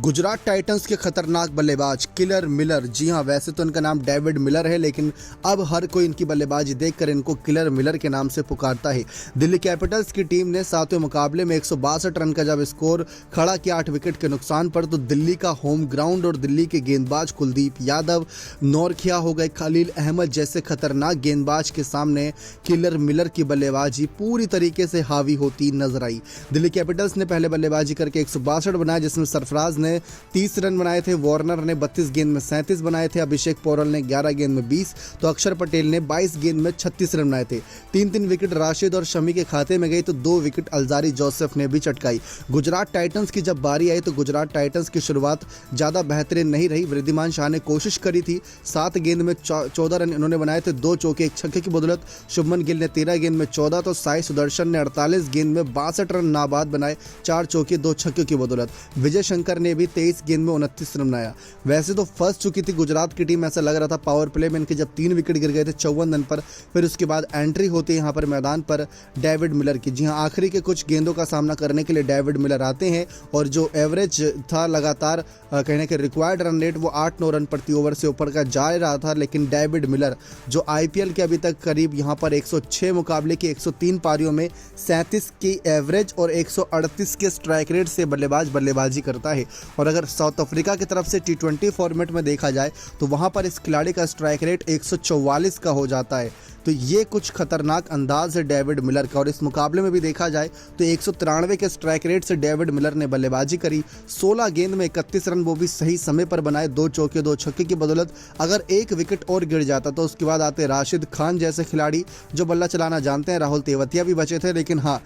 Gujarat Titans के खतरनाक बल्लेबाज किलर मिलर, जी हां, वैसे तो इनका नाम डेविड मिलर है, लेकिन अब हर कोई इनकी बल्लेबाजी देखकर इनको किलर मिलर के नाम से पुकारता है। दिल्ली कैपिटल्स की टीम ने 7वें मुकाबले में 162 रन का जब स्कोर खड़ा किया 8 विकेट के नुकसान पर, तो दिल्ली का होम ग्राउंड और दिल्ली के गेंदबाज कुलदीप यादव, नौरखिया हो गए, खलील अहमद जैसे खतरनाक गेंदबाज के सामने किलर मिलर की बल्लेबाजी पूरी तरीके से हावी होती नजर आई। दिल्ली कैपिटल्स ने पहले बल्लेबाजी करके 162 बनाए, जिसमें सरफराज ने 30 रन बनाए थे, वार्नर ने 32 गेंद में 37 बनाए थे, अभिषेक पोरल ने 11 गेंद में 20, तो अक्षर पटेल ने 22 गेंद में 36 रन बनाए थे। 3-3 विकेट राशिद और शमी के खाते में गई, तो 2 विकेट अल्जारी जोसेफ ने भी चटकाई। गुजरात टाइटंस की जब बारी आई तो गुजरात टाइटंस की शुरुआत ज़्यादा बेहतरीन नहीं रही। वृद्धिमान शाह ने कोशिश करी थी, 7 गेंद में 14 रन इन्होंने बनाए थे, 2 चौके 1 छक्के की बदौलत। शुभमन गिल ने 13 गेंद में 14, तो साई सुदर्शन ने 48 गेंद में 62 रन नाबाद बनाए, 4 चौके 2 छक्के की बदौलत। विजय शंकर ने भी 23 गेंद में 29 रन बनाया। वैसे तो फंस चुकी थी गुजरात की टीम, ऐसा लग रहा था पावर प्ले में इनके जब 3 विकेट गिर गए थे 54 रन पर, फिर उसके बाद एंट्री होती है यहाँ पर मैदान पर डेविड मिलर की। जी हाँ, आखिरी के कुछ गेंदों का सामना करने के लिए डेविड मिलर आते हैं और जो एवरेज था लगातार कहने के रिक्वायर्ड रन रेट वो 8-9 रन प्रति ओवर से ऊपर का जा रहा था, लेकिन डेविड मिलर जो आईपीएल के अभी तक करीब यहाँ पर 106 मुकाबले की 103 पारियों में 37 की एवरेज और 138 के स्ट्राइक रेट से बल्लेबाजी करता है। और अगर साउथ अफ्रीका की तरफ से T20 फॉर्मेट में देखा जाए तो वहाँ पर इस खिलाड़ी का स्ट्राइक रेट 144 का हो जाता है। तो ये कुछ खतरनाक अंदाज है डेविड मिलर का। और इस मुकाबले में भी देखा जाए तो 193 के स्ट्राइक रेट से डेविड मिलर ने बल्लेबाजी करी, 16 गेंद में 31 रन, वो भी सही समय पर बनाए, 2 चौके 2 छक्के की बदौलत। अगर 1 विकेट और गिर जाता तो उसके बाद आते राशिद खान जैसे खिलाड़ी जो बल्ला चलाना जानते हैं, राहुल तेवतिया भी बचे थे। लेकिन हाँ,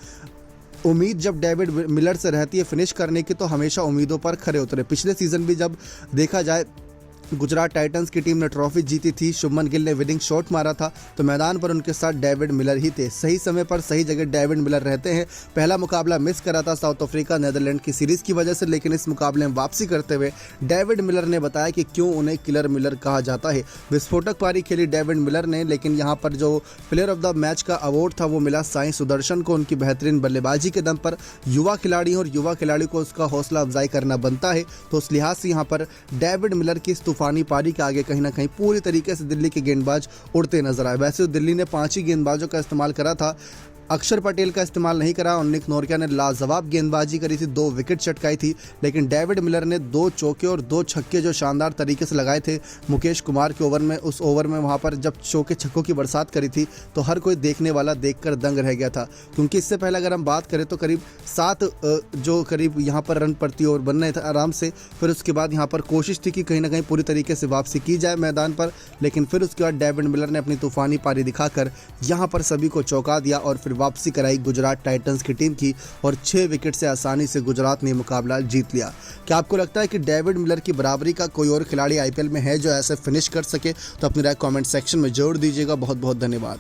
उम्मीद जब डेविड मिलर से रहती है फिनिश करने की तो हमेशा उम्मीदों पर खरे उतरे। पिछले सीजन भी जब देखा जाए गुजरात टाइटंस की टीम ने ट्रॉफी जीती थी, शुभमन गिल ने विनिंग शॉट मारा था, तो मैदान पर उनके साथ डेविड मिलर ही थे। सही समय पर सही जगह डेविड मिलर रहते हैं। पहला मुकाबला मिस करा था साउथ अफ्रीका नीदरलैंड की सीरीज की वजह से, लेकिन इस मुकाबले में वापसी करते हुए डेविड मिलर ने बताया कि क्यों उन्हें किलर मिलर कहा जाता है। विस्फोटक पारी खेली डेविड मिलर ने, लेकिन यहाँ पर जो प्लेयर ऑफ द मैच का अवार्ड था वो मिला साई सुदर्शन को, उनकी बेहतरीन बल्लेबाजी के दम पर। युवा खिलाड़ी और युवा खिलाड़ी को उसका हौसला अफजाई करना बनता है, तो उस लिहाज से यहाँ पर डेविड मिलर की तूफानी पारी के आगे कहीं ना कहीं पूरी तरीके से दिल्ली के गेंदबाज उड़ते नजर आए। वैसे तो दिल्ली ने 5 ही गेंदबाजों का इस्तेमाल करा था, अक्षर पटेल का इस्तेमाल नहीं करा और निक नौरकिया ने लाजवाब गेंदबाजी करी थी, 2 विकेट चटकाई थी, लेकिन डेविड मिलर ने 2 चौके और 2 छक्के जो शानदार तरीके से लगाए थे मुकेश कुमार के ओवर में। उस ओवर में वहां पर जब चौके छक्कों की बरसात करी थी तो हर कोई देखने वाला देखकर दंग रह गया था, क्योंकि इससे पहले अगर हम बात करें तो करीब 7 जो करीब यहाँ पर रन प्रति ओवर बन रहे थे आराम से। फिर उसके बाद यहाँ पर कोशिश थी कि कहीं ना कहीं पूरी तरीके से वापसी की जाए मैदान पर, लेकिन फिर उसके बाद डेविड मिलर ने अपनी तूफानी पारी दिखाकर यहाँ पर सभी को चौंका दिया और फिर वापसी कराई गुजरात टाइटंस की टीम की और 6 विकेट से आसानी से गुजरात ने मुकाबला जीत लिया। क्या आपको लगता है कि डेविड मिलर की बराबरी का कोई और खिलाड़ी आईपीएल में है जो ऐसे फिनिश कर सके? तो अपनी राय कमेंट सेक्शन में जरूर दीजिएगा। बहुत बहुत धन्यवाद।